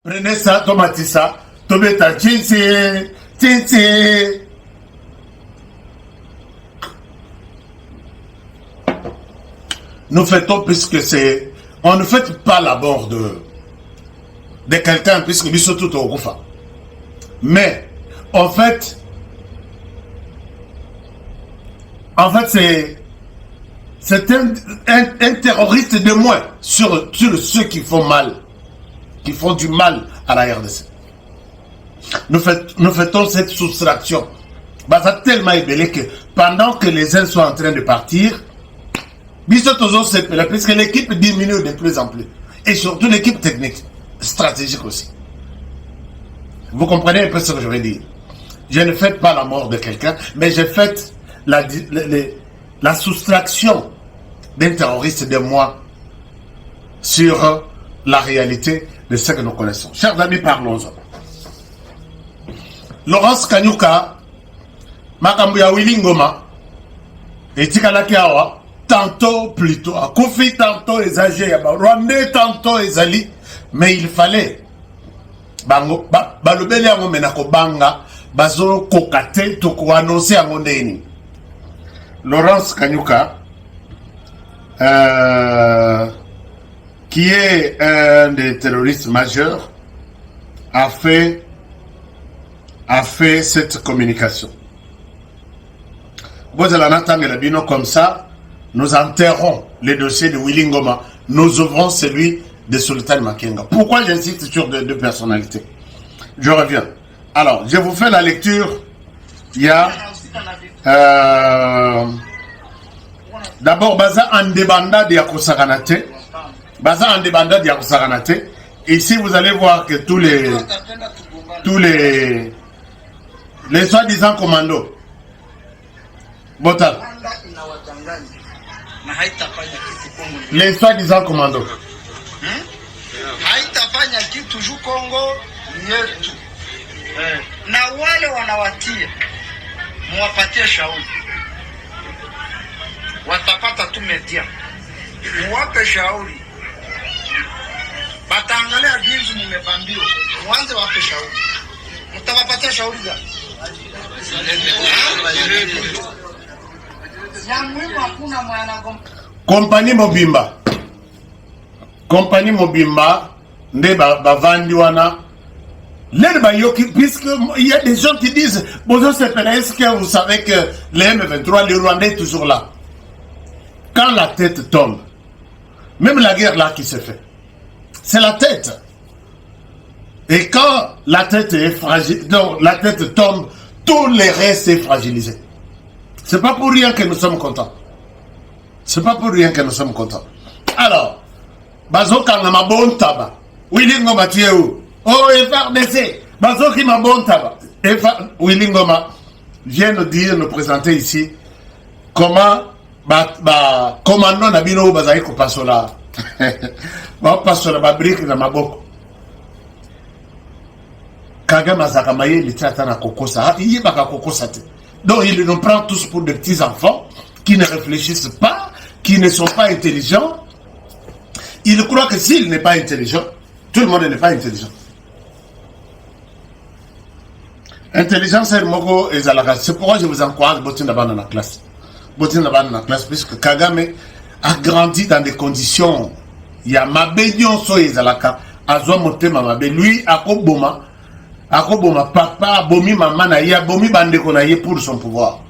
Prenez ça, tomatez ça, tometa tchinsi, tchinsi. Nous fêtons puisque c'est... On ne fête pas la mort de quelqu'un puisque nous sommes tous au Goufa. Mais, en fait, c'est un terroriste de moins sur ceux qui font mal, qui font du mal à la RDC. Nous fêtons cette soustraction. Bah, ça tellement ébellé que pendant que les uns sont en train de partir, puisque l'équipe diminue de plus en plus. Et surtout l'équipe technique, stratégique aussi. Vous comprenez un peu ce que je veux dire? Je ne fête pas la mort de quelqu'un, mais je fête la soustraction d'un terroriste de moi sur la réalité de ce que nous connaissons. Chers amis, parlons-en. Laurence Kanyuka, Makambuya Willy Ngoma, et Tikalaki Awa, tantôt plutôt, à Kofi tantôt exagé, à Rwandais tantôt exali, mais il fallait, balobeli yango menako banga, bazo kokate, toko annoncer à mondeni. Laurence Kanyuka, qui est un des terroristes majeurs, a fait cette communication. Vous allez entendre le bino comme ça, nous enterrons les dossiers de Willy Ngoma, nous ouvrons celui de Sultan Makenga. Pourquoi j'insiste sur deux personnalités? Je reviens. Alors, je vous fais la lecture. Il y a d'abord Baza Andebanda de Yakosaganate. Baza Andebanda de Yakosaganate. Ici, vous allez voir que tous les soi-disant commandos. Botal. Les soi-disant commandos. Haitafanya kitu juu Kongo yetu. Na wale wanawatia muwapatie shauri. Watapata tu media. Muwape shauri. Bataangalia jinsi mmepambiwa. Mwanze wape shauri. Mtawapatia shauri gani? Compagnie Mobimba nde bavandi wana lele bayoki, puisque il y a des gens qui disent bonjour, c'est est-ce que vous savez que les M23, les Rwandais est toujours là. Quand la tête tombe, même la guerre là qui se fait, c'est la tête. Et quand la tête est fragile, donc la tête tombe, tout le reste est fragilisé. C'est pas pour rien que nous sommes contents. C'est pas pour rien que nous sommes contents. Alors, Bazoka na mabon taba. Willy Ngoma tieu. Oh, FRDC. Bazoki mabon taba. Willy Ngoma vient nous dire, nous présenter ici comment commandant Nabino Bazaï ko pasola. Ba pasola ba brique na maboko. Kagame Azakamaye litata na kokosa. Il baka kokosa te. Donc il nous prend tous pour des petits enfants qui ne réfléchissent pas, qui ne sont pas intelligents. Il croit que s'il n'est pas intelligent, tout le monde n'est pas intelligent. Intelligence est mogo et zalaka. C'est pourquoi je vous encourage botin d'abord dans la classe. Botin d'abord dans la classe, puisque Kagame a grandi dans des conditions. Il y a Mabedion so et zalaka. Azwa motema mabe. Lui, akoboma papa, bomi maman naïe, bomi bandeko naïe pour son pouvoir.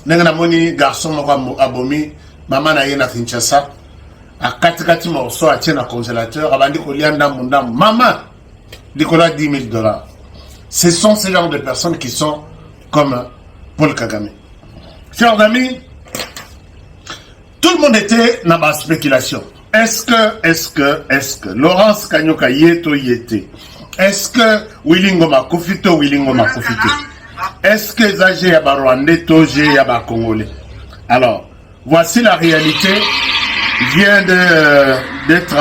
Nenga moni garçon moko abomi maman naïe na Kinshasa. À 4 morceaux à tienne à congélateur, à bandi kolianda mundam, maman, Nicolas $10,000. Ce sont ces genres de personnes qui sont comme Paul Kagame. Chers amis, tout le monde était dans la spéculation. Est-ce que Laurence Kanyuka yeto yete? Est-ce que Willy Ngoma Kofito Willy Ngoma Kofito? Est-ce que Zagé Yaba Rwandais Toje Yaba Congolais? Alors, voici la réalité. Vient d'être...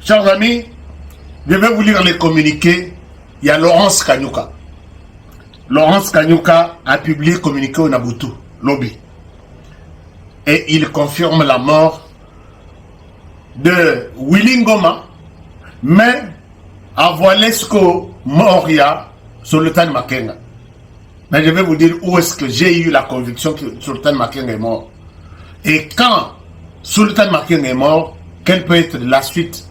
Chers amis, je vais vous lire les communiqués. Il y a Laurence Kanyuka. Laurence Kanyuka a publié communiqué au Nabutu, Lobby. Et il confirme la mort de Willy Ngoma, mais à Voilesco Moria, Sultan Makenga. Mais je vais vous dire où est-ce que j'ai eu la conviction que Sultan Makenga est mort. Et quand Sultan Makenga est mort, quelle peut être la suite?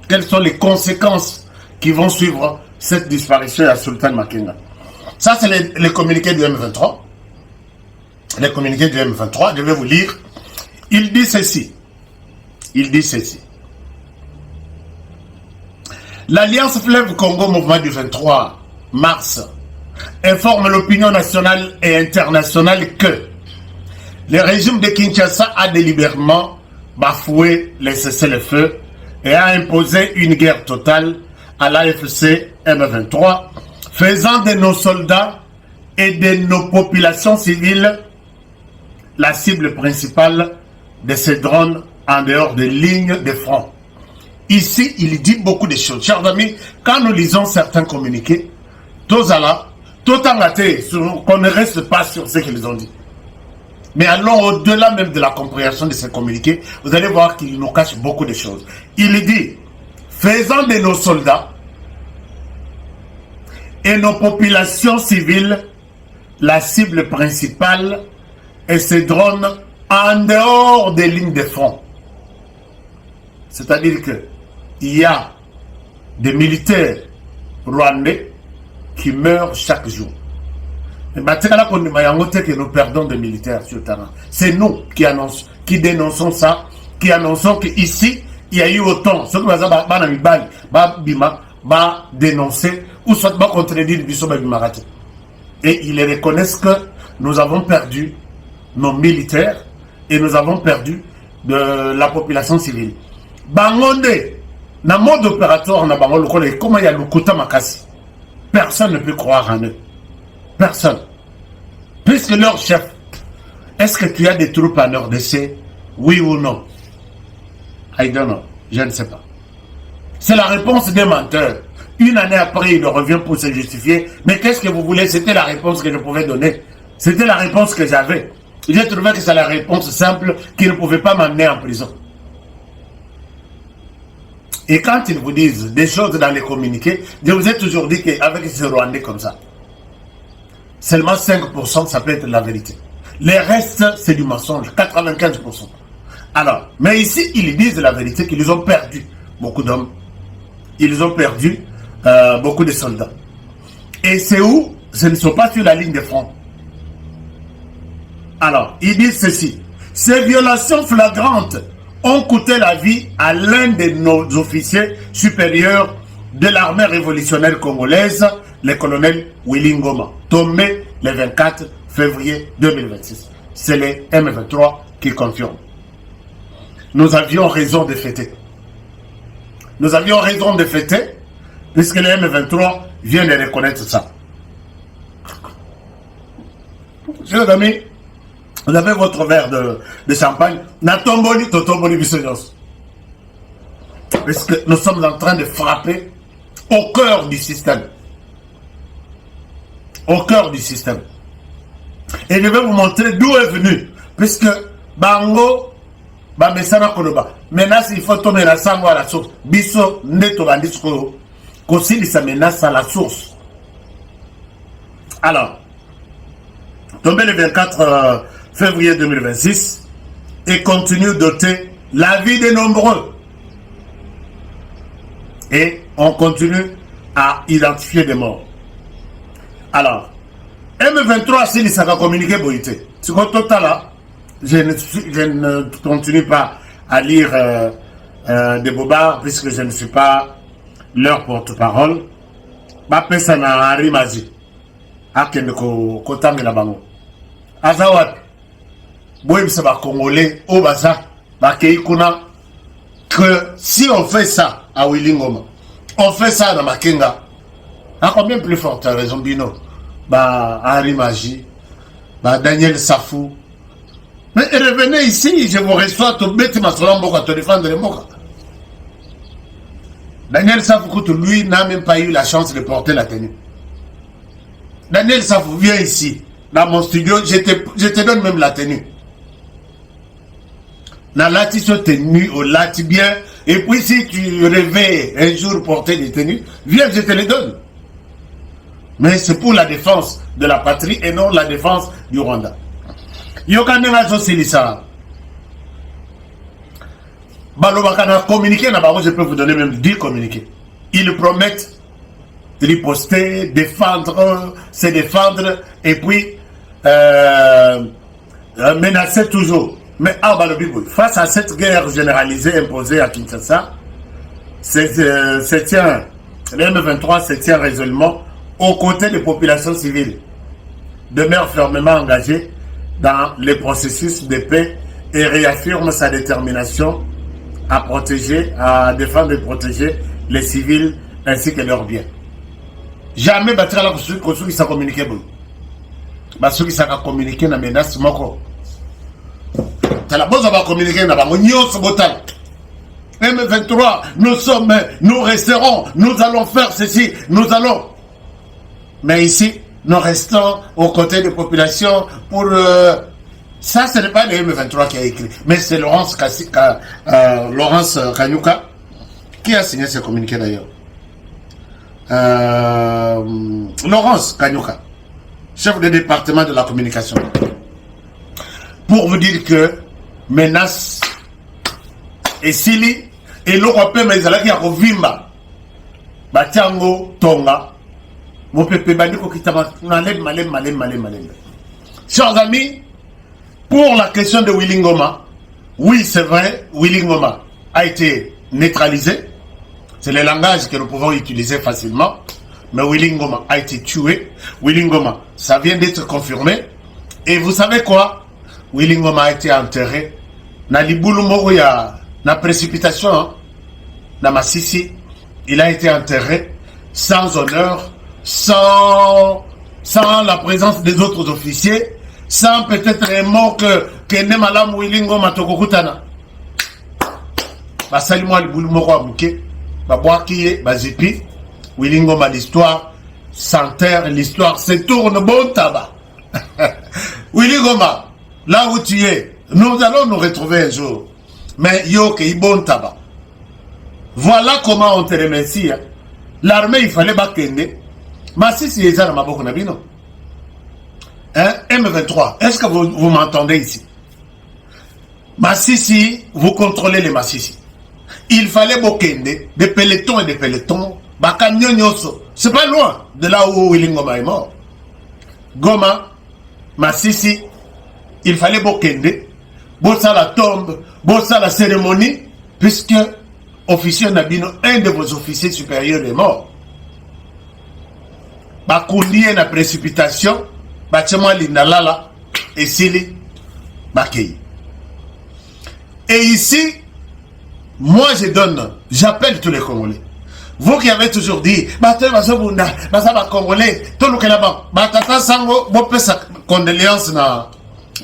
Quelles sont les conséquences qui vont suivre cette disparition à Sultan Makenga? Ça, c'est les communiqués du M23. Les communiqués du M23, je vais vous lire. Il dit ceci. Il dit ceci. L'Alliance Fleuve Congo Mouvement du 23 mars informe l'opinion nationale et internationale que le régime de Kinshasa a délibérément bafoué les cessez-le-feu et a imposé une guerre totale à l'AFC M23, faisant de nos soldats et de nos populations civiles la cible principale de ces drones en dehors des lignes de front. Ici, il dit beaucoup de choses. Chers amis, quand nous lisons certains communiqués, qu'on ne reste pas sur ce qu'ils ont dit. Mais allons au-delà même de la compréhension de ces communiqués, vous allez voir qu'il nous cache beaucoup de choses. Il dit, faisant de nos soldats et nos populations civiles la cible principale et ces drones en dehors des lignes de front. C'est-à-dire que il y a des militaires rwandais qui meurent chaque jour. Que nous perdons des militaires sur le terrain. C'est nous qui dénonçons ça, qui annonçons qu'ici, il y a eu autant. Ceux qui vont dénoncer ou soit contredire le. Et ils reconnaissent que nous avons perdu nos militaires et nous avons perdu de la population civile. Bangonde, dans le mode opératoire, comment il y a le Kouta Makasi. Personne ne peut croire en eux. Personne. Puisque leur chef, est-ce que tu as des troupes en RDC? Oui ou non? I don't know. Je ne sais pas. C'est la réponse des menteurs. Une année après, il revient pour se justifier. Mais qu'est-ce que vous voulez? C'était la réponse que je pouvais donner. C'était la réponse que j'avais. J'ai trouvé que c'est la réponse simple qui ne pouvait pas m'amener en prison. Et quand ils vous disent des choses dans les communiqués, je vous ai toujours dit qu'avec ces Rwandais comme ça, seulement 5% ça peut être la vérité. Les restes, c'est du mensonge, 95%. Alors, mais ici, ils disent la vérité qu'ils ont perdu beaucoup d'hommes. Ils ont perdu beaucoup de soldats. Et c'est où? Ce ne sont pas sur la ligne de front. Alors, ils disent ceci. Ces violations flagrantes ont coûté la vie à l'un de nos officiers supérieurs de l'armée révolutionnaire congolaise, le colonel Willy Ngoma, tombé le 24 février 2026. C'est les M23 qui confirment. Nous avions raison de fêter. Nous avions raison de fêter, puisque les M23 viennent de reconnaître ça. Chers amis, vous avez votre verre de champagne. Natomboli, totomboli, bisognos. Parce que nous sommes en train de frapper au cœur du système. Au cœur du système. Et je vais vous montrer d'où est venu. Puisque Bango, Bamesana Koloba. Maintenant, il faut tomber la sangue à la source. Biso, neto, bandisco. Kosili, ça menace à la source. Alors, tombé le 24 février 2026 et continue d'ôter la vie des nombreux. Et on continue à identifier des morts. Alors, M23, s'il s'est communiqué, boïté. Ce qu'on total là, je ne continue pas à lire des bobards puisque je ne suis pas leur porte-parole. Ma personne a rimazi. A keneko kotange la bango. Azawat. Boïm se va congolais au baza. Ba keikuna. Que si on fait ça à Willy Ngoma, on fait ça dans Makenga. À combien plus forte raison Bino? Bah, Henri Magie, bah, Daniel Safou. Mais revenez ici, je vous reçois, tout bête, ma solambo, quand tu défends les mots. Daniel Safou, lui, n'a même pas eu la chance de porter la tenue. Daniel Safou, viens ici, dans mon studio, je te donne même la tenue. La lati so tenue au lati bien, Et puis si tu rêvais un jour porter des tenues, viens, je te les donne. Mais c'est pour la défense de la patrie et non la défense du Rwanda. Yokanenga Zosilisa. Balobakana communiquer, je peux vous donner même 10 communiqués. Ils promettent riposter, défendre, se défendre et puis menacer toujours. Mais face à cette guerre généralisée imposée à Kinshasa, le M23 se tient résolument aux côtés des populations civiles, demeure fermement engagé dans les processus de paix et réaffirme sa détermination à protéger, à défendre et protéger les civils ainsi que leurs biens. Jamais battra la construction qui s'est communiqué. Parce qu'ils s'est communiqué dans menace moko. T'as la base à communiquer dans la M23, nous resterons, nous allons faire ceci, nous allons. Mais ici, nous restons aux côtés des populations pour... Ça, ce n'est pas le M23 qui a écrit, mais c'est Laurence Kanyuka qui a signé ce communiqué d'ailleurs. Laurence Kanyuka, chef de département de la communication. Pour vous dire que menace et Sili et l'Européen, mais ils allaient dire Vimba, Batiango, Tonga, mon pépé Bandiko qui t'a malem. Chers amis, pour la question de Willy Ngoma, oui, c'est vrai, Willy Ngoma a été neutralisé. C'est le langage que nous pouvons utiliser facilement. Mais Willy Ngoma a été tué. Willy Ngoma, ça vient d'être confirmé. Et vous savez quoi? Willy Ngoma a été enterré. Na Libulu Moroya, na précipitation, na Massissi, il a été enterré sans honneur, sans la présence des autres officiers, sans peut-être un mot que Nemalam Willy Ngoma Tokokutana. Basalimo Libulu Moroya Mouké, Babouakiye, Bazipi, Willy Ngoma, l'histoire s'enterre, l'histoire se tourne bon tabac. Willy Ngoma, là où tu es, nous allons nous retrouver un jour. Mais yo, qui bon tabac. Voilà comment on te remercie. L'armée, il fallait bakende. Mais si c'est ça, M23, est-ce que vous m'entendez ici? Massissi, vous contrôlez les Massissi. Il fallait bakende, des pelotons et des pelotons. C'est pas loin de là où Willy Ngoma est mort. Goma, Massissi, il fallait bakende. Bossa la tombe, bossa la cérémonie, puisque officier Nabino, un de vos officiers supérieurs est mort. Bakundi na précipitation, bâtiment Lindalala, et Sili, Bakei. Et ici, moi j'appelle tous les Congolais. Vous qui avez toujours dit, Congolais, tout le Kélaba, Batata Sango, condoléances na.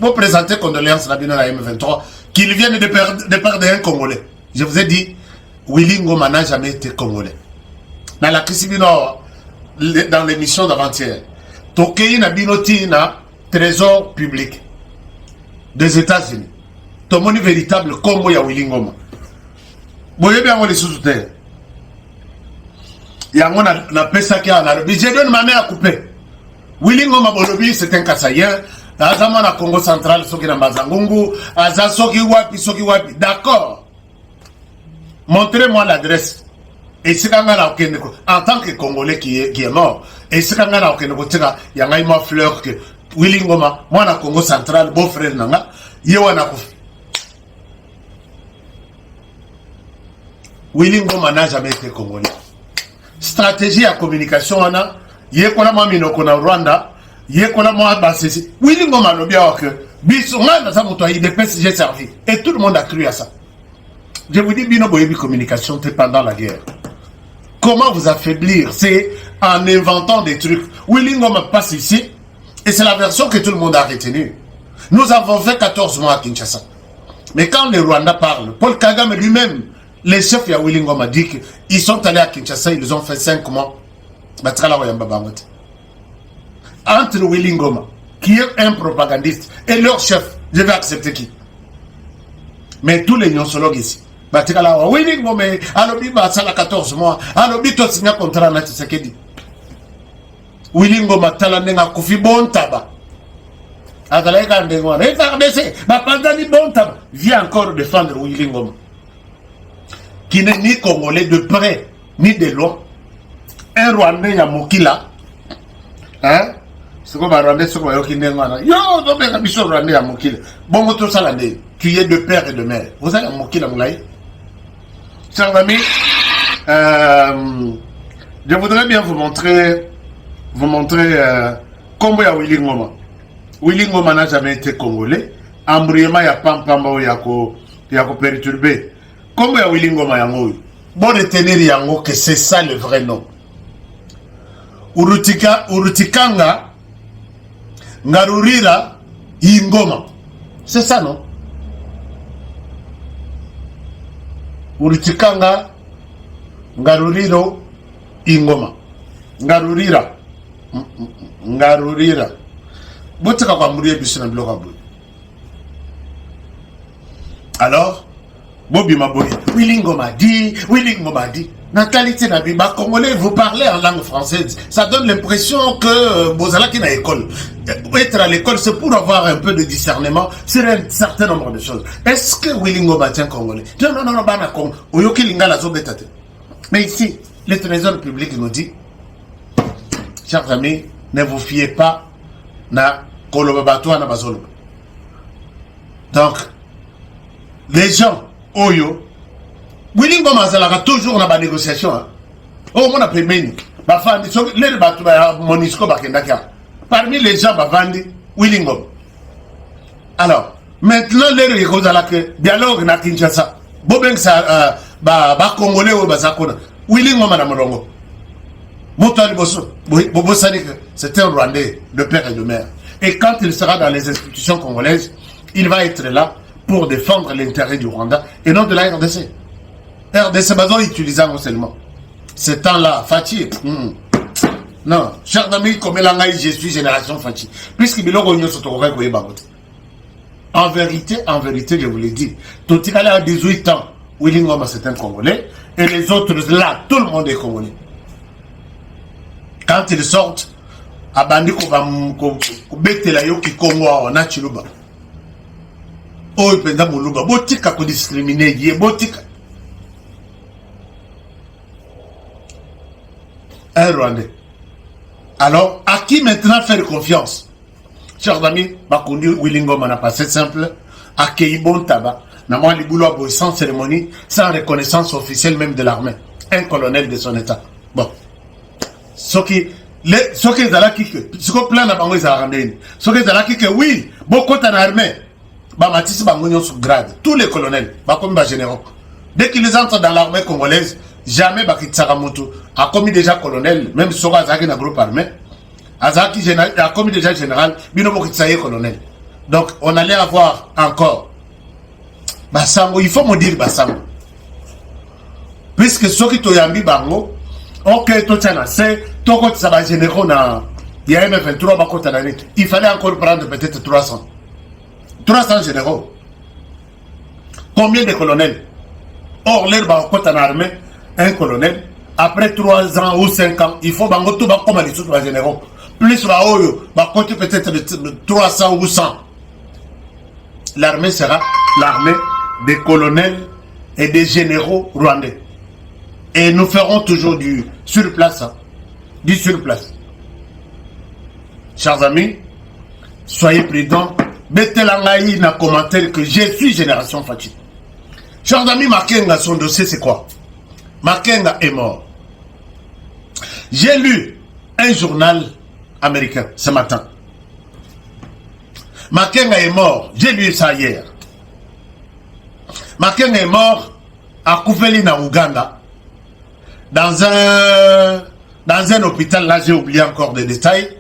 Vous présentez condoléances à la M23 qu'ils viennent de perdre un Congolais. Je vous ai dit, Willy Ngoma n'a jamais été Congolais. Dans la crise dans l'émission d'avant-hier, Tokei na binoti na trésor public des États-Unis. Ton moni véritable combo ya Willy Ngoma. Boye bien on les sous-terre. Yango na pesa qui a na je donne ma main à couper. Willy Ngoma Bolobi c'est un Kassaïen. Azama na Congo central, soki na Mazangungu, Aza soki wapi, d'accord. Montrez-moi l'adresse. Et c'est quand en tant que Congolais qui est mort, et c'est quand il y a une fleur que Willy Ngoma, moi na Congo central, beau frère nanga, yewana kofi. Willy Ngoma n'a jamais été Congolais. Stratégie à communication, wana, yekola mwa minoko na Rwanda, yekola mwa basisi. Willy Ngoma lobia que bisonga na sa moto a IDPS j'ai servi. Et tout le monde a cru à ça. Je vous dis, bino boyebi communication pendant la guerre. Comment vous affaiblir? C'est en inventant des trucs. Willy Ngoma passe ici, et c'est la version que tout le monde a retenue. Nous avons fait 14 mois à Kinshasa. Mais quand les Rwandais parlent, Paul Kagame lui-même, les chefs de Willy Ngoma dit qu'ils sont allés à Kinshasa, ils ont fait 5 mois. Entre Willy Ngoma, qui est un propagandiste, et leur chef, je vais accepter qui? Mais tous les nyonsologues ici, batikala wa Willy Ngoma alobi ba sala 14 mois alobi to signa contrat na Tshisekedi. Willy Ngoma tala ndenga kufi bon taba atalaika ndengo na FARDC ba pandani bon taba vient encore défendre Willy Ngoma qui n'est ni congolais de près ni de loin, un Rwandais ya mokila hein. C'est comme un Rwandais, c'est comme un Rwandais. Yo, donc, il y a un Rwandais à Mokila. Bon, tout ça, là, tu es de père et de mère. Vous avez un Mokila, Moulaye. Chers amis, je voudrais bien vous montrer comment il y a Willy Ngoma. Willy Ngoma n'a jamais été congolais. Embryement, il y a Pampamba, il y a perturbé. Comment il y a Willy Ngoma, Yango? Bon, retenir Yango que c'est ça le vrai nom. Urutikanga. Ngarurira Ingoma. C'est ça, non? Urutikanga Ngaruriro Ingoma. Ngarurira. Ngarurira. Botika kwa mourir bisina bloka boy. Alors, Bobi Maboy, Willy Ngoma dit, Willy Ngoma dit. Natalité Nabiba, Congolais, vous parlez en langue française. Ça donne l'impression que Bozala qui est à l'école. Être à l'école, c'est pour avoir un peu de discernement sur un certain nombre de choses. Est-ce que Willy Ngoma tient Congolais? Non, Bana Congo. Oyoki Lingala Zobetate. Mais ici, le trésor public nous dit, chers amis, ne vous fiez pas na Kolobabato na Bazolo. Donc, les gens, Oyo, Willy Ngoma azalaka toujours na ba négociation hein. Oh mon appel meni ba fandi so les batu ba Monisco ba kendaka parmi les gens ba vandi Willy Ngoma. Alors maintenant les kozalaka dialogue na Kinshasa bobeng sa ba congolais o bazakona Willy Ngoma na molongo motali boso bobosani que c'est un Rwandais de père et de mère et quand il sera dans les institutions congolaises il va être là pour défendre l'intérêt du Rwanda et non de la RDC. RDC Bazon utilisant seulement. Ce temps-là, Fati. Non, cher ami, comme l'angaï, je suis génération Fati. Puisque Biloko Nyo Sotorovek Goye Bagote. En vérité, je vous l'ai dit, Totikala a 18 ans, Willy Ngoma c'est un Congolais, et les autres là, tout le monde est Congolais. Quand ils sortent, à Bandi Betela Yoki Kongo, on a Chiluba. Oh, il peut Moulouba. Botika ko discriminer, yé Botika. Un Rwandais. Alors, à qui maintenant faire confiance? Chers amis, Bakundi Willy Ngoma n'a pas, c'est simple. À Keibon Taba, n'a moi les boulots sans cérémonie, sans reconnaissance officielle même de l'armée. Un colonel de son état. Bon. Ce qui est à la kike, ce qu'on plan à Bango est à ramener. Ce qui est à la kike, oui, beaucoup en armée. Matis Bango sous grade. Tous les colonels, Bakomi généraux. Dès qu'ils entrent dans l'armée congolaise, jamais Bakit Saramoto a commis déjà colonel, même si Azaki n'a groupe armé. Azaki a commis déjà général, Binobo Kitsaye colonel. Donc on allait avoir encore Bassango, il faut me dire Bassango. Puisque ceux qui Toyambi Bango, ok, Totiana, c'est Toko Tsaba généraux na M23 Bakotanani. Il fallait encore prendre peut-être 300 généraux. Combien de colonels? Or, l'herbe en armée, un colonel, après 3 ans ou 5 ans, il faut bango tout comme les autres généraux. Plus la oyo, côté peut-être de 300 ou 100. L'armée sera l'armée des colonels et des généraux rwandais. Et nous ferons toujours du surplace. Hein. Du surplace. Chers amis, soyez prudents. Mettez la maïe dans le commentaire que je suis génération Fati. Chers amis, Makenga, son dossier, c'est quoi? Makenga est mort. J'ai lu un journal américain ce matin. Makenga est mort. J'ai lu ça hier. Makenga est mort à Koufeli, na Ouganda. Dans un hôpital, là j'ai oublié encore des détails.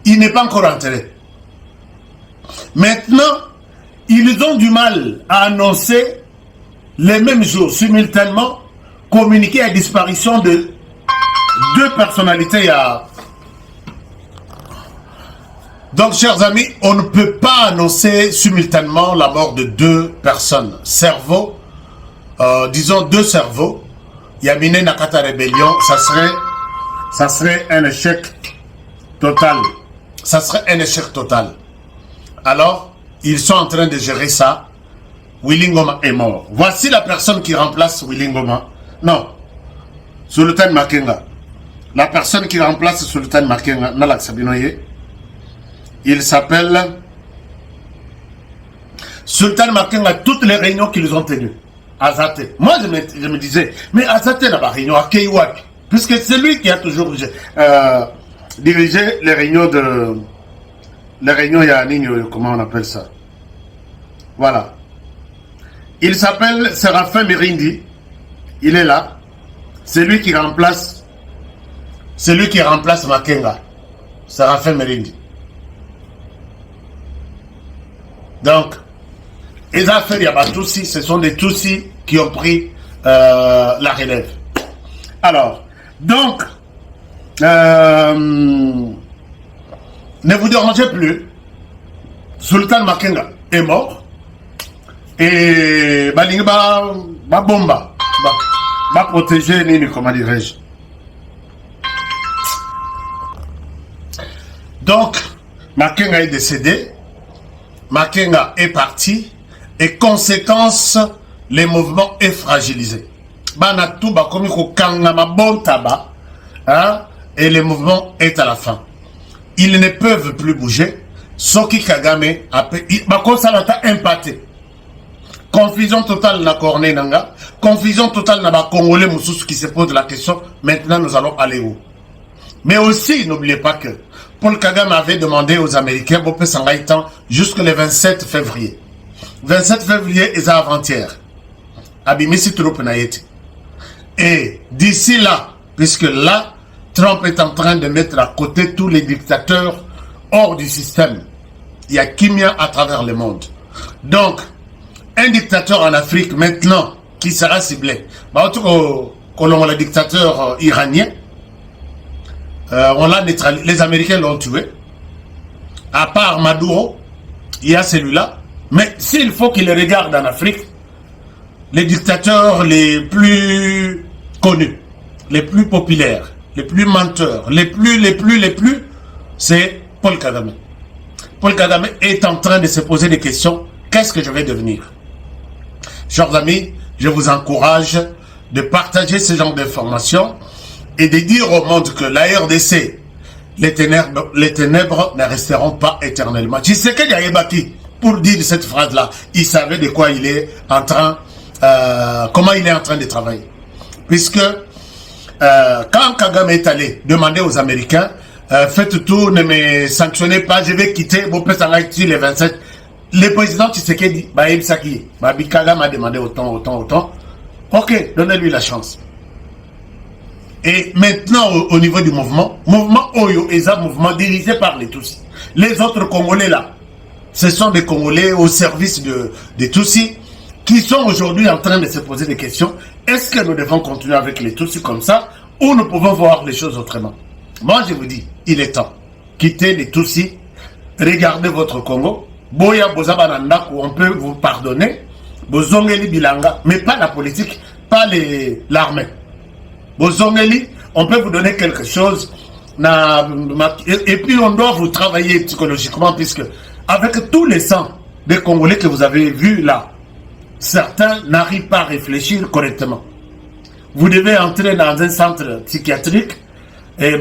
Il n'est pas encore enterré. Maintenant, ils ont du mal à annoncer les mêmes jours, simultanément, communiquer la disparition de 2 personnalités. Donc, chers amis, on ne peut pas annoncer simultanément la mort de 2 personnes. Cerveau, disons, 2 cerveaux, Yamine Nakata Rébellion, ça serait un échec total. Ça serait un échec total. Alors, ils sont en train de gérer ça. Willy Ngoma est mort. Voici la personne qui remplace Willy Ngoma. Non. Sultan Makenga. La personne qui remplace Sultan Makenga, Nalak Sabinoye, il s'appelle Sultan Makenga. Toutes les réunions qu'ils ont tenues. Azate. Moi, je me disais, mais Azate n'a pas réunion à Keiwak. Puisque c'est lui qui a toujours dirigé les réunions de... Les réunions, il y a un ligne, comment on appelle ça? Voilà. Il s'appelle Séraphin Mirindi. Il est là. C'est lui qui remplace Makenga. Séraphin Mirindi. Donc, les affaires, il y a des Tutsis, ce sont des Tutsis qui ont pris la relève. Alors, donc, ne vous dérangez plus. Sultan Makenga est mort. Et Balinga va bomba. Va protéger Nini, comment dirais-je. Donc, Makenga est décédé. Makenga est parti. Et conséquence, les mouvements est fragilisé. Banatou, Bakomiko Kangama bon tabac. Et le mouvement est à la fin. Ils ne peuvent plus bouger. Soki Kagame a impacté. Confusion totale na Corné Nanga. Confusion totale na ba Congolais Moussous qui se pose la question. Maintenant, nous allons aller où? Mais aussi, n'oubliez pas que Paul Kagame avait demandé aux Américains Bopé Sangaïtan jusqu'au 27 février. 27 février est avant-hier. Abimisi Troupe Naïti. Et d'ici là, puisque là, Trump est en train de mettre à côté tous les dictateurs hors du système. Il y a Kimia à travers le monde. Donc, un dictateur en Afrique maintenant qui sera ciblé. Le dictateur iranien, les Américains l'ont tué. À part Maduro, il y a celui-là. Mais s'il faut qu'il regarde en Afrique, les dictateurs les plus connus, les plus populaires, les plus menteurs, les plus, c'est Paul Kagame. Paul Kagame est en train de se poser des questions. Qu'est-ce que je vais devenir? Chers amis, je vous encourage de partager ce genre d'informations et de dire au monde que la RDC, les ténèbres ne resteront pas éternellement. Tu sais que Yayebaki, pour dire cette phrase-là, il savait de quoi il est en train, comment il est en train de travailler. Puisque quand Kagame est allé demander aux Américains, faites tout, ne me sanctionnez pas, je vais quitter, vous pouvez s'en aller les 27. Le président Tshisekedi, Kagame a demandé autant. Ok, donnez-lui la chance. Et maintenant, au niveau du mouvement Oyo est un mouvement dirigé par les Tutsis. Les autres Congolais là, ce sont des Congolais au service des Tutsis qui sont aujourd'hui en train de se poser des questions. Est-ce que nous devons continuer avec les Tutsis comme ça ou nous pouvons voir les choses autrement? Moi, je vous dis, il est temps. Quittez les Tutsis, regardez votre Congo. Boya Bozabananda, où on peut vous pardonner. Bozongeli Bilanga, mais pas la politique, pas l'armée. Bozongeli, on peut vous donner quelque chose. Et puis on doit vous travailler psychologiquement, puisque avec tous les sangs des Congolais que vous avez vus là, certains n'arrivent pas à réfléchir correctement. Vous devez entrer dans un centre psychiatrique et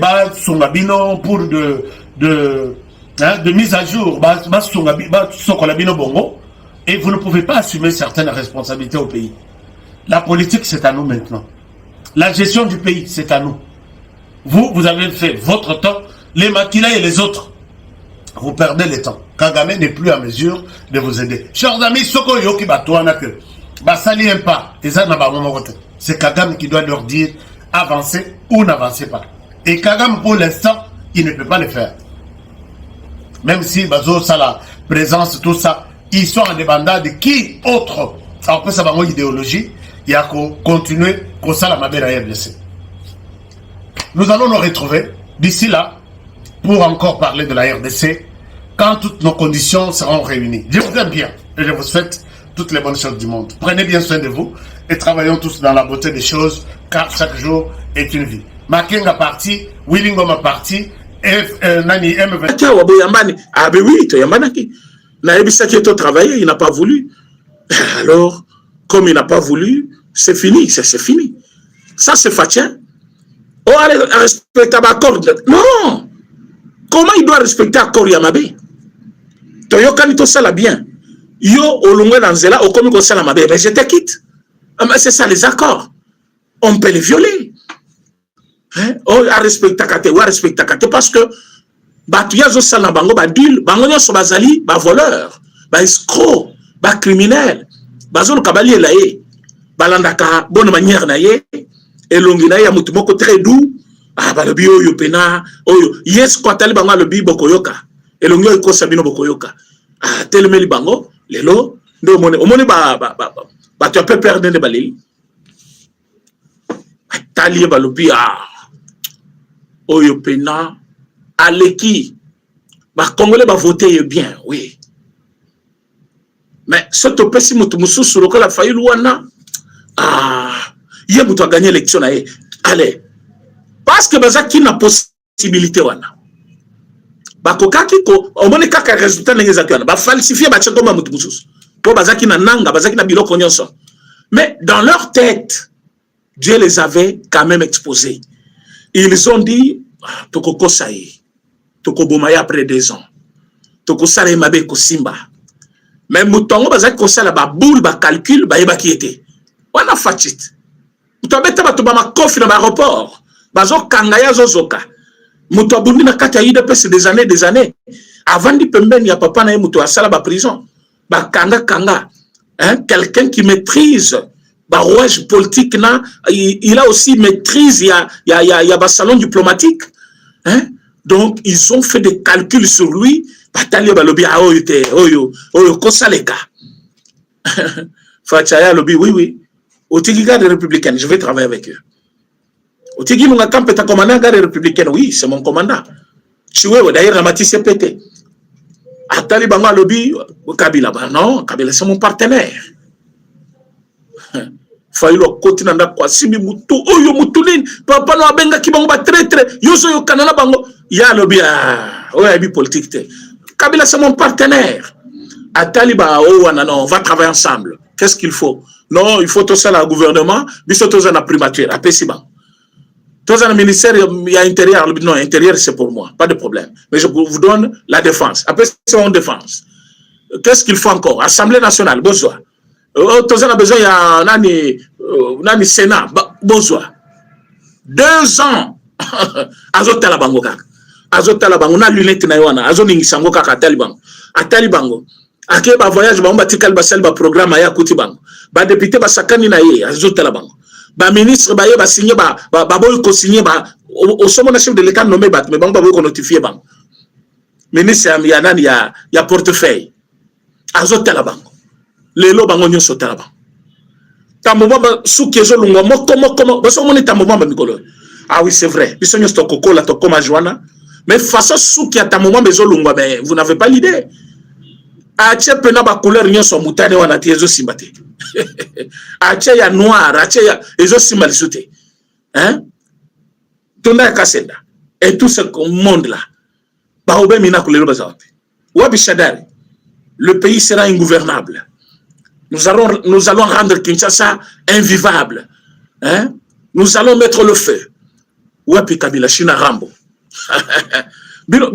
pour de mise à jour, et vous ne pouvez pas assumer certaines responsabilités au pays. La politique, c'est à nous maintenant. La gestion du pays, c'est à nous. Vous avez fait votre temps, les Makila et les autres. Vous perdez le temps. Kagame n'est plus à mesure de vous aider. Chers amis, c'est Kagame qui doit leur dire avancez ou n'avancez pas. Et Kagame, pour l'instant, il ne peut pas le faire. Même si Bazo, ça, la présence, tout ça, ils sont en débandade. Qui autre? Après, ça va avoir une idéologie. Il y a qu'à continuer comme ça, la mabère à blessé. Nous allons nous retrouver d'ici là pour encore parler de la RDC quand toutes nos conditions seront réunies. Je vous aime bien et je vous souhaite toutes les bonnes choses du monde. Prenez bien soin de vous et travaillons tous dans la beauté des choses, car chaque jour est une vie. Makenga parti, Willingoma parti, Nani M20. Ah ben oui, Toyamanaki. Naebisa qui est travaillé, il n'a pas voulu. Alors, comme il n'a pas voulu, c'est fini, c'est fini. Ça, c'est Fatien. Oh, allez, respecter l'accord. Non! Comment il doit respecter l'accord Yamabe? Toyo Kanito Sala bien. Yo, au long de l'Anzela, au Komiko Salamabe, mais je te quitte. C'est ça les accords. On peut les violer. Hein? Oh, à respecter Kate, ou à respecter Kate, parce que Batuya Zosala Bango, Badul, Bango Sobazali, ba voleur, ba escroc, ba criminel, Bazol Kabali Laye, Balandaka, bonne manière naye, et Longina ya mutumoko très doux, ah, ba le bio yo pena, oyo, yes, quoi, tali bango le bi bokoyoka, et Longio iko sabino bokoyoka, ah, telemeli bango, lelo, ndo omone ba tu as peu perdre de balili, tali ba le bi, ah, oyo pena, Aleki, bah Congolais va voter bien, oui. Mais ce que si mutumoussou sur lequel a failli l'ouana, ah, hier vous gagné l'élection allez, parce que baza qui n'a possibilité wana, bah koka kiko, au moins kaka résultat n'exactement, bah falsifier bah tchako ma mutumoussou, pour baza qui n'a nanga, baza qui n'a bilo konyoso. Mais dans leur tête, Dieu les avait quand même exposés. Ils ont dit, toko kosaï. Toko bomaya après 2 ans. Toko sale mabe ko simba. Mais moutongo bazaki ko sala ba boule ba calcul ba yeba ki était. Wana fatit. Mouto beta ba to ba makofi na aéroport. Bazo kangaya zozoka. Mouto bundi na kati ya UDPS des années. Avant di pembeni ya papa na mouto asala ba prison. Ba kanga. Hein, quelqu'un qui maîtrise ba rouage politique na il a aussi maîtrise ya ba salon diplomatique. Hein? Donc, ils ont fait des calculs sur lui. Bataille balobi a oyo kosaleka. Fachaya lobi oui. Otigi garde républicaine, je vais travailler avec eux. Otigi mon camp est un commandant garde républicaine, oui, c'est mon commandant. Chiwewe d'ailleurs la matisse pété. Atali bango lobi Kabila, non, Kabila c'est mon partenaire. Failo koti nanda kwa simi mutu oyo mutulin papa no abenga kibango ba très yoso yo kanana bango ya lobia oya bi politique te Kabila c'est mon partenaire atali ba o wana non on va travailler ensemble qu'est-ce qu'il faut non il faut tout ça le gouvernement biso tout ça na primature apesi ba tout ça le ministère il y a intérieur non intérieur c'est pour moi pas de problème mais je vous donne la défense après c'est en défense qu'est-ce qu'il faut encore Assemblée nationale besoin tous a besoin, il y a nani Sénat, besoin. 2 ans. Azotala bango kaka. Azotala bango na lunette na yoana. Azoningi sango kaka talibango. Atali bango. Ake ba voyage ba on tikal ba sel ba programme ya kuti bango. Ba député ba sakani na ye azotala bango. Ba ministre ba ye ba signer ba boy ko signer ba au sommet chef de l'état nommé bat mais bango ba boy ko notifier bango. Ministre ya nani ya portefeuille. Azotala bango. Lelo bango nyonso talaba tambo ba sukezo lungo moko baso moni tambo ba mikolo ah oui c'est vrai biso nyonso kokola to koma joana mais façon sukia tambo ba bezo lungo mais vous n'avez pas l'idée ache pena ba couleur nyonso mutane wana tiezo simbate ache ya noir ache ya ezo simbali soute hein tona kasenda et tout ce monde là ba obe mina kulelo bazawapi wabi shadari le pays sera ingouvernable. Nous allons rendre Kinshasa invivable. Hein? Nous allons mettre le feu. Wapi Kabila China Rambo. Bino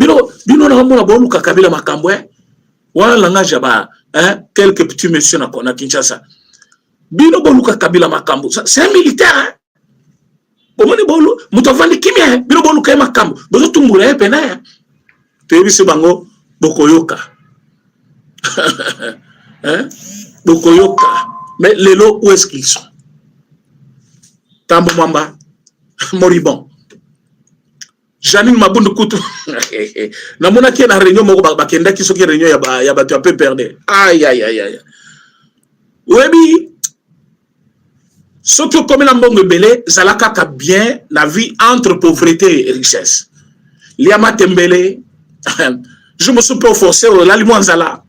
na mona bolu ka Kabila makambo wala langaja ba quelques petits messieurs na Kinshasa. Bino bolu ka Kabila makambo. C'est un militaire. Hein? Bomoni bolu mutovandi kimia. Bino bolu ka makambo. Bozo tumbura pena. Tebi bango bokoyoka. Hein? Bokoyoka. Mais les lots, où est-ce qu'ils sont? Tambo Mamba, moribond. Janine Mabundu Koutou. Namona qui est dans la réunion, bakenda qui sont qui réunion, ya battu un peu perdu. Aïe. Oui, ce que comme l'ambongue belé, Zalaka a bien la vie entre pauvreté et richesse. Liama Tembele, je me suis pas forcé, l'aliment Zala.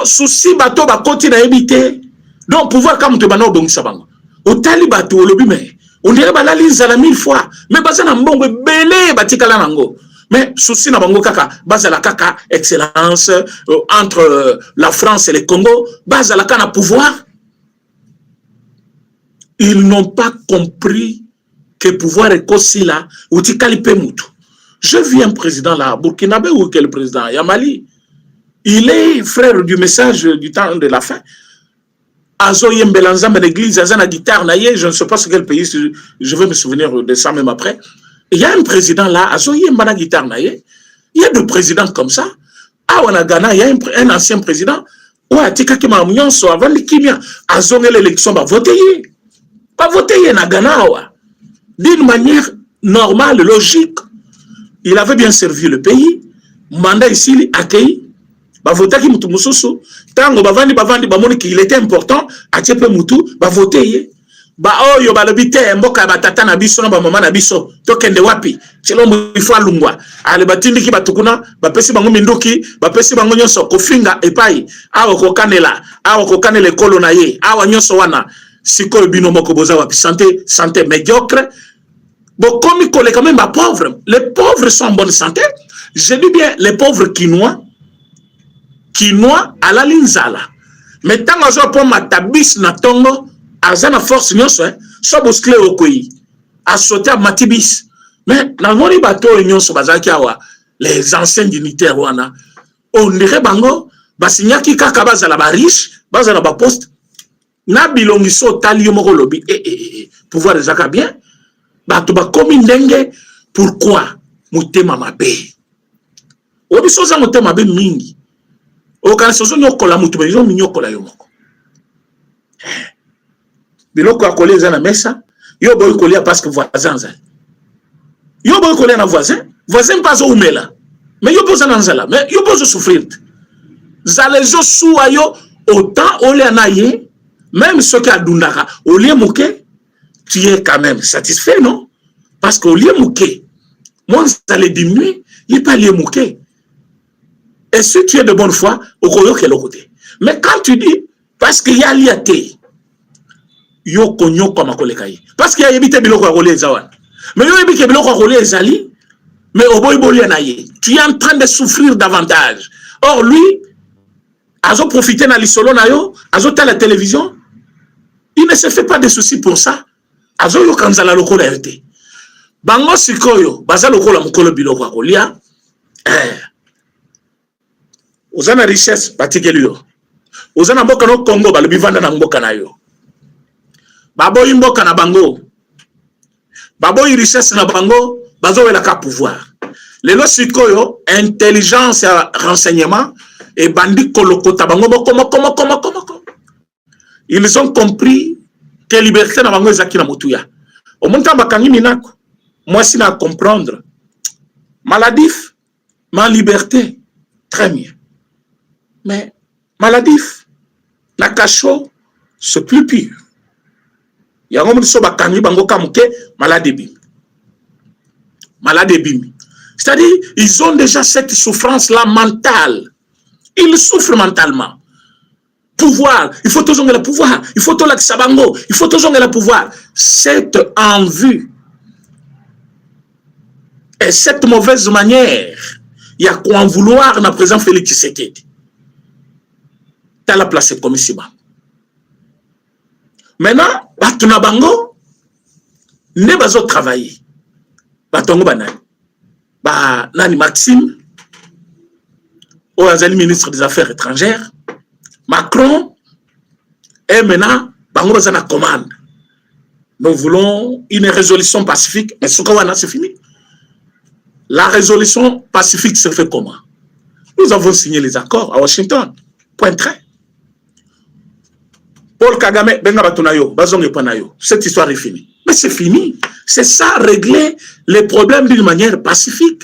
Souci bateau va continuer à éviter Donc, pouvoir comme tu bano bon sabango. Au taliba tu olobi mais on dirait ba la lise à la 1000 fois. Mais basa na mbongo belé batikala nango. Mais souci na bango kaka basa la kaka excellence entre la France et le Congo, basa la kana pouvoir. Ils n'ont pas compris que pouvoir est aussi là ou tikali pe mutu. Je vis un président là, Burkinabé ou quel président, Yamali. Il est frère du message du temps de la fin. Azo Yembelanza, mais l'église, Azana guitare, je ne sais pas sur quel pays, je vais me souvenir de ça même après. Il y a un président là, Azo Yembana guitare, il y a deux présidents comme ça. Ah, on a Ghana, il y a un ancien président. Ouais, tika ki ma mignon so avant l'ikimia. Azo l'élection, va voter. Pas voter na Ghana, d'une manière normale, logique. Il avait bien servi le pays. Mandat ici, accueilli. Ba voter ki mutu mususu tango bavandi bamoni qu'il était important atiepe mutu ba voter ye ba oyo ba lobite mboka ba tata na biso na ba mama na biso tokende wapi chelo mifo alungwa ale batindi ki batukuna ba pesi bango minduki ba pesi bango nyonso kofinga epai awa ko kanele kolo na ye awa nyonso wana siko bino moko boza wapi santé médiocre bon comme collègue quand même ba pauvres, les pauvres sont en bonne santé. Je dis bien les pauvres Quinoa à la linzala. Mais tant que je prends ma tabis na tongo, azana force nyonso, so boskle okoyi, a sauter à matibis. Mais dans le bateau nyonso bazaki awa, les anciens dignitaires wana, on dirait bango, basinyaki kaka bazala ba riche, bazala ba poste, na bilongiso tali yo moko lobi, pouvoir de zaka bien, bato ba komi ndenge, pourquoi mutema mabe? Obiso za mutema mabe mingi. Organisation nyokola mutu bezo minyokola yo moko. Biloko akolé za na mesa, yo boy kolia parce que voisin za. Yo boy kolia na voisin pas au mela. Mais yo boza nanzala, mais yo boza souffrir. Za les zo sou ayo autant ole anaye, même ceux qui adundaka, ole muke, tu es quand même satisfait non? Parce que ole muke, moi ça les diminuer, il pas les muke. Et si tu es de bonne foi, au côté. Mais quand tu dis, parce qu'il y a liaté, yo konyo comme kolekaï. Parce qu'il y a évité biloko à rouler zawan. Mais yo évité biloko à rouler zali, mais au boy boli anaye. Tu es en train de souffrir davantage. Or lui, azo profiter na lisolo na yo, azo ta la télévision, il ne se fait pas de soucis pour ça. Azo yo kanzala loko la yote. Bango sikoyo, baza loko la mukolo biloko à rouler. Ozana richesse batikeli yo. Ozana mboka no Congo balobi vanda na mboka na yo. Baboyi mboka na bango. Baboyi richesse na bango, bazo wela ka pouvoir. Lelo sikoyo intelligence et renseignement et bandi kolokota bango comment. Ils ont compris que liberté na bango ezaki na mutuya. O monta bakangi minako. Moi si na comprendre. Maladif, ma liberté. Très bien. Mais maladif, la cachot, c'est plus pire. Il y a un moment où bango kamuke malade bim. C'est-à-dire, ils ont déjà cette souffrance-là mentale. Ils souffrent mentalement. Pouvoir, il faut toujours le pouvoir. Il faut toujours sabango. Il faut toujours le pouvoir. Cette envie et cette mauvaise manière, il y a quoi en vouloir dans le président Félix Tshisekedi. La place comme ici bas. Maintenant, batuna bango ne bazo travailler. Batongo banani. Ba nani Maxime, Oazali ministre des Affaires étrangères, Macron, et maintenant bango baza na commande. Nous voulons une résolution pacifique, mais ce qu'on a c'est fini. La résolution pacifique se fait comment? Nous avons signé les accords à Washington. Point très. Paul Kagame, cette histoire est finie. Mais c'est fini. C'est ça, régler les problèmes d'une manière pacifique.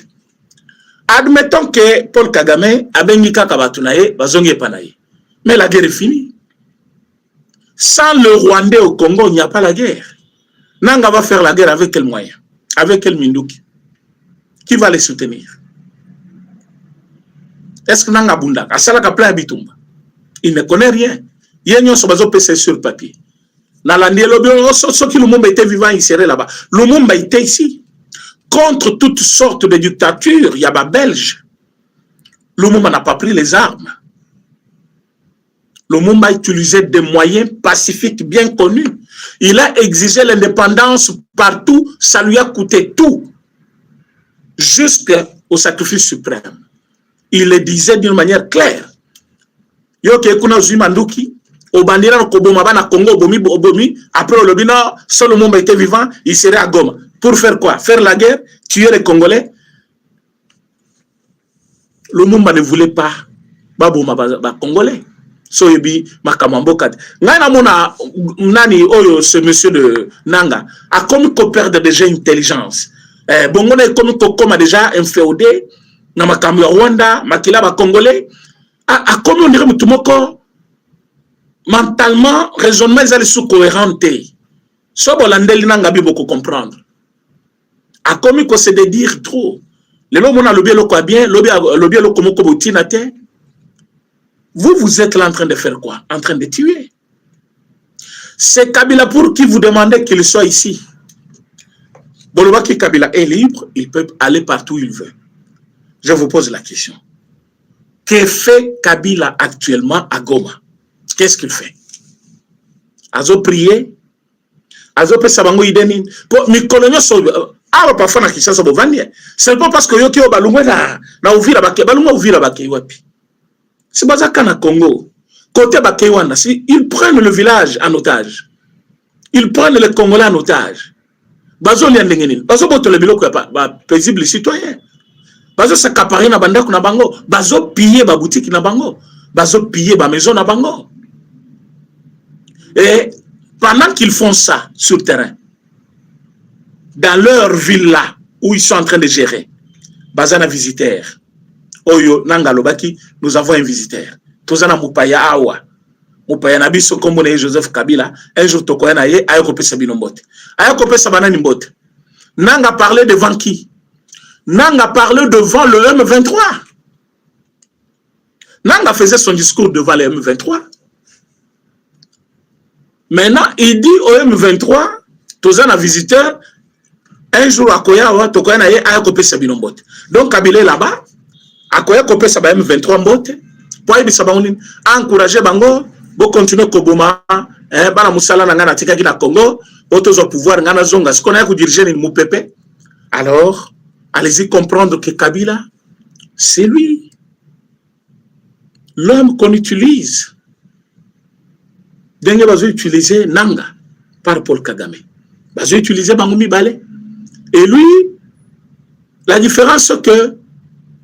Admettons que Paul Kagame a bengika kabatunaye, bazongi panaye. Mais la guerre est finie. Sans le Rwandais au Congo, il n'y a pas la guerre. Nanga va faire la guerre avec quel moyen? Avec quel Minduki? Qui va les soutenir? Est-ce que Nanga Bunda, Asalaka plein Bitumba? Il ne connaît rien. Yenyo Sobazo PC sur papier. Nalandi Lobio, ceux qui Lumumba était vivant, il serait là-bas. Lumumba était ici. Contre toutes sortes de dictatures, il y a des Belges. Lumumba n'a pas pris les armes. Lumumba utilisait des moyens pacifiques bien connus. Il a exigé l'indépendance partout, ça lui a coûté tout. Jusqu'au sacrifice suprême. Il le disait d'une manière claire. Yoke kuna Zumanduki, au bandira Koboma na Congo, Obomi, après le Lobina, seul le monde était vivant, il serait à Goma. Pour faire quoi? Faire la guerre, tuer les Congolais. Le monde ne voulait pas. Baboma Congolais. Soyebi Makamambokat. Ngana mona nani oyo ce monsieur de Nanga a comme qu'on perdre déjà intelligence. Bongo na comme qu'on a déjà inféodé na makambo ya Rwanda, makila ba Congolais. A comme on dirait mutumoko mentalement raisonnement ils allaient sous cohérente. So bolandeli nanga bi beaucoup comprendre. A comme qu'on se de dire trop. Le lo mona lobi lo kwa bien, lobi lo komo ko botina te. Vous êtes là en train de faire quoi? En train de tuer. C'est Kabila pour qui vous demandez qu'il soit ici. Bolobaki Kabila est libre, il peut aller partout où il veut. Je vous pose la question. Que fait Kabila actuellement à Goma? Qu'est-ce qu'il fait? Azo prier? Azo pe sabango ideni? Pour mi colonio so parfois na Kinshasa bovandi. C'est pas parce que yo ki o balungwe na uvira bake, balungwa uvira bake wapi. C'est pas ça qu'en Congo. Côté Bakewanda, ils prennent le village en otage. Ils prennent les Congolais en otage. Bazo liandengenin. Bazo boto le biloko ya paisible citoyen. Bazo s'accaparer na bandako na bango. Bazo piller ba boutique na bango. Bazo piller ba maison na bango. Et pendant qu'ils font ça sur le terrain, dans leur ville là, où ils sont en train de gérer, bazana visiteur. Oyo Nangalobaki, nous avons un visiteur. Tozana Mupaya Awa. Mupaya Nabiso Kombone Joseph Kabila. Un jour Tokoyana Ye, Ayokope Sabinombote. Ayokope Sabanani Mbote. Nanga parlé devant qui? Nanga parlé devant le M23. Nanga faisait son discours devant le M23. Maintenant, il dit au M23, Tozana visiteur, un jour à Koya, Tokoyana Ye, Ayokope Sabinombote. Donc Kabila est là-bas. Akoya kopé sa ba M23 mbote pour y sabaouni encourager bango bo continuer koboma bana musala na ngana tikaki na Congo botozo pouvoir ngana zonga ce qu'on a ku diriger ni Mupepe. Alors allez-y comprendre que Kabila c'est lui l'homme qu'on utilise. Dengue bazo utiliser Nanga par Paul Kagame. Bazo utiliser bango mibale. Et lui la différence c'est que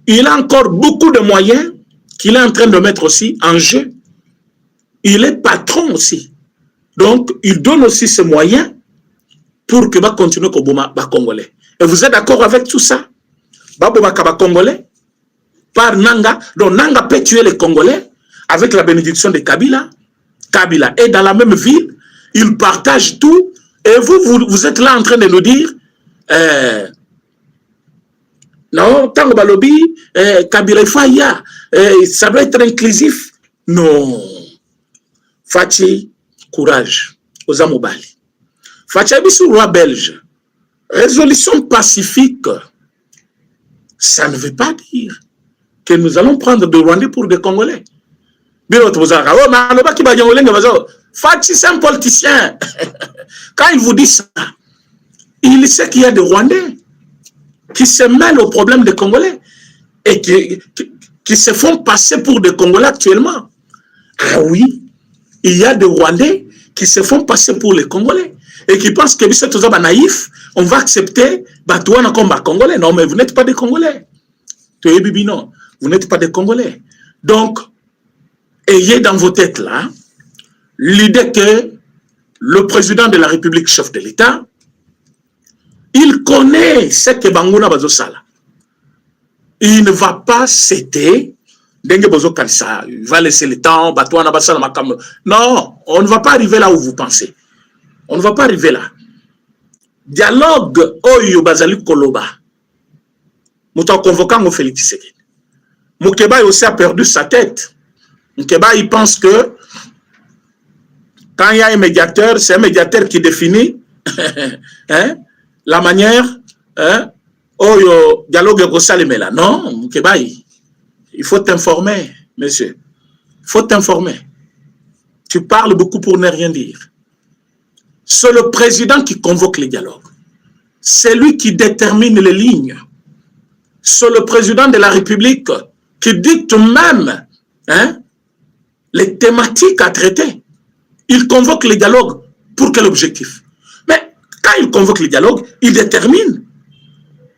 il a encore beaucoup de moyens qu'il est en train de mettre aussi en jeu. Il est patron aussi. Donc, il donne aussi ses moyens pour que va continuer Koboma ba Congolais. Et vous êtes d'accord avec tout ça? Baboma Kaba Congolais par Nanga. Donc, Nanga peut tuer les Congolais avec la bénédiction de Kabila. Kabila est dans la même ville. Il partage tout. Et vous êtes là en train de nous dire non, Tango Balobi, Kabila Faya, ça doit être inclusif. Non. Fachi, courage. Aux Amobali. Fachi Abissou, roi belge. Résolution pacifique. Ça ne veut pas dire que nous allons prendre des Rwandais pour des Congolais. Fachi, c'est un politicien. Quand il vous dit ça, il sait qu'il y a des Rwandais qui se mêlent au problème des Congolais et qui se font passer pour des Congolais actuellement. Ah oui, il y a des Rwandais qui se font passer pour les Congolais et qui pensent que c'est tout ça naïf, on va accepter Batouana comme Congolais. Non, mais vous n'êtes pas des Congolais. Non, vous n'êtes pas des Congolais. Donc, ayez dans vos têtes là l'idée que le président de la République, chef de l'État, il connaît ce que Bangouna Bazosala. Il ne va pas céder. Il va laisser le temps. Non, on ne va pas arriver là où vous pensez. On ne va pas arriver là. Dialogue Oyo Bazali Koloba. Mouton convoquant Félix Tshisekedi. Moukeba aussi a perdu sa tête. Moukeba, il pense que Quand il y a un médiateur, c'est un médiateur qui définit hein, la manière dialogue là. Non, il faut t'informer, monsieur. Il faut t'informer. Tu parles beaucoup pour ne rien dire. C'est le président qui convoque les dialogues. C'est lui qui détermine les lignes. C'est le président de la République qui dicte même les thématiques à traiter. Il convoque les dialogues. Pour quel objectif? Mais quand il convoque les dialogues, il détermine.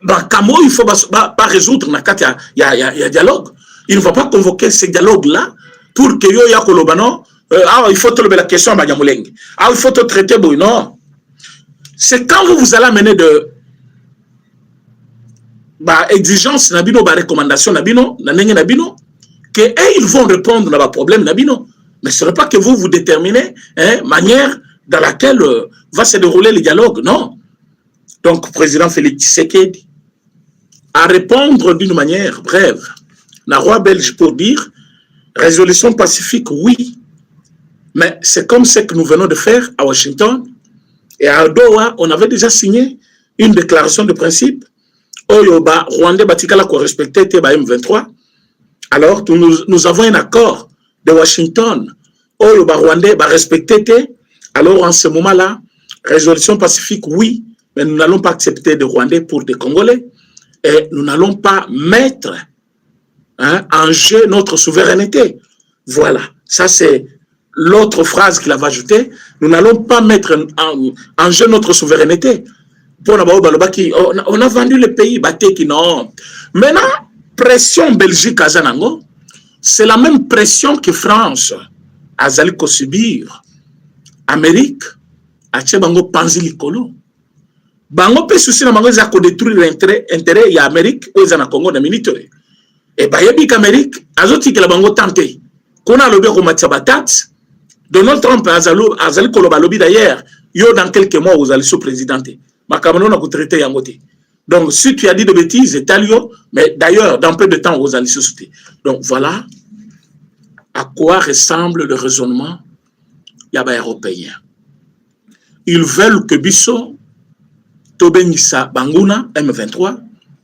Dans Camo, il ne faut pas résoudre. Il y a dialogue. Il ne va pas convoquer ces dialogues-là pour que yo yakolobano. Il faut te lever la question à Banyamuleng. Il faut te traiter. Non. C'est quand vous allez amener de exigence, nabino, recommandation, nabino, nabino, que ils vont répondre à vos problèmes, nabino. Mais ce n'est pas que vous déterminez manière dans laquelle va se dérouler le dialogue. Non. Donc, président Félix Tshisekedi, à répondre d'une manière brève, la roi belge pour dire résolution pacifique, oui. Mais c'est comme ce que nous venons de faire à Washington. Et à Doha, on avait déjà signé une déclaration de principe. Oyoba, Rwandais, Batikala, qui respectait M23. Alors, nous avons un accord de Washington. Oyoba, Rwandais, respectait. Alors, en ce moment-là, résolution pacifique, oui. Mais nous n'allons pas accepter de Rwandais pour des Congolais. Et nous n'allons pas mettre en jeu notre souveraineté. Voilà. Ça, c'est l'autre phrase qu'il avait ajoutée. Nous n'allons pas mettre en jeu notre souveraineté. On a vendu le pays, non. Maintenant, pression Belgique à Zanango, c'est la même pression que France a subir. Amérique, a Tchebango Panzi Likolo. Bango peut souci na bango za ko détruire l'intérêt ya Amérique ou za na Congo na militaire. Et yebi qu'Amérique azoti que la bango tenté. Kona lobi ko matsabatat. Donald Trump azali koloba lobi d'ailleurs, yo dans quelques mois vous allez sous présidenté. Makamano na ko traiter yangote. Donc si tu as dit de bêtises, talio, mais d'ailleurs dans peu de temps vous allez sous-souter. Donc voilà à quoi ressemble le raisonnement yaba européen. Ils veulent que Bisso Tobenisa Banguna M23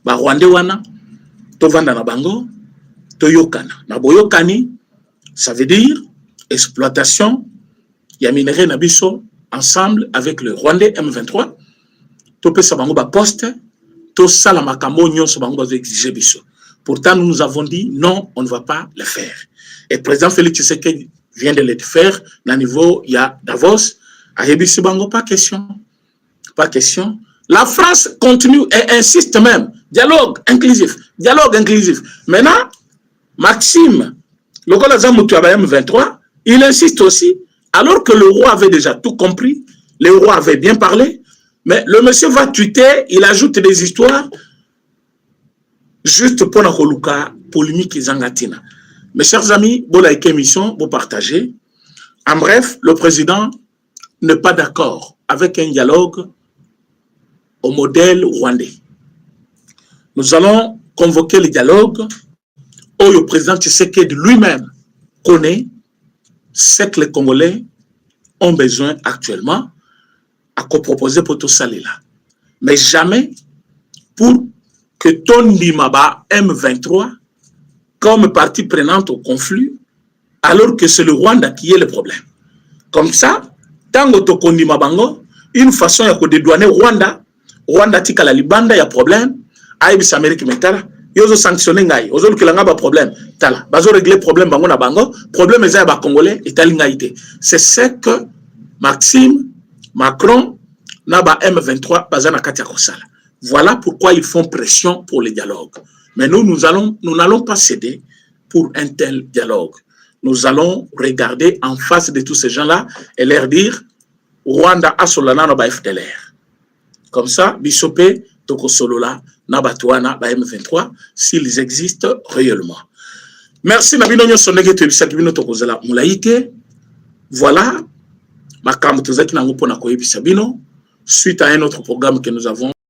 ba Rwandais wana tovanda na bango toyokana na boyokani, ça veut dire exploitation ya minerai na biso ensemble avec le Rwandais M23 topesa bango ba poste to sala makambo nyonso bango ba exiger biso. Pourtant nous avons dit non, on ne va pas le faire. Et le président Félix Tshisekedi vient de le faire na niveau ya Davos a yebisi bango pas question. Pas question. La France continue et insiste même. Dialogue inclusif. Dialogue inclusif. Maintenant, Maxime, le Golazan Moutouaba M23, il insiste aussi, alors que le roi avait déjà tout compris, le roi avait bien parlé, mais le monsieur va tweeter, il ajoute des histoires, juste pour la Koluka, polémique et zangatina. Mes chers amis, bon like émission, bon partager. En bref, le président n'est pas d'accord avec un dialogue au modèle rwandais. Nous allons convoquer le dialogue où le président Tshisekedi lui-même connaît ce que les Congolais ont besoin actuellement à proposer pour tout ça là. Mais jamais pour que Tondi Maba M23 comme partie prenante au conflit, alors que c'est le Rwanda qui est le problème. Comme ça, tant que Tokondi Mabango, une façon de dédouaner Rwanda tika la libanda ya problème aibisa Amérique metala yozo sanctionner ngai ozo lukilanga ba problème tala bazo régler problème bango na bango problème eza ba congolais etali ngai te. C'est ce que Maxime Macron na ba M23 bazana kati ya kosala. Voilà pourquoi ils font pression pour le dialogue. Mais nous n'allons pas céder pour un tel dialogue. Nous allons regarder en face de tous ces gens-là et leur dire Rwanda a solana no ba FDLR. Comme ça, Bissopé, Tokosolola, Nabatouana, M23, s'ils existent réellement. Merci, Nabino Nyosonege, Tebisakibino Tokozela, Moulaïke. Voilà, ma cam Tozaki Nangopo Nakoyebi Sabino, suite à un autre programme que nous avons.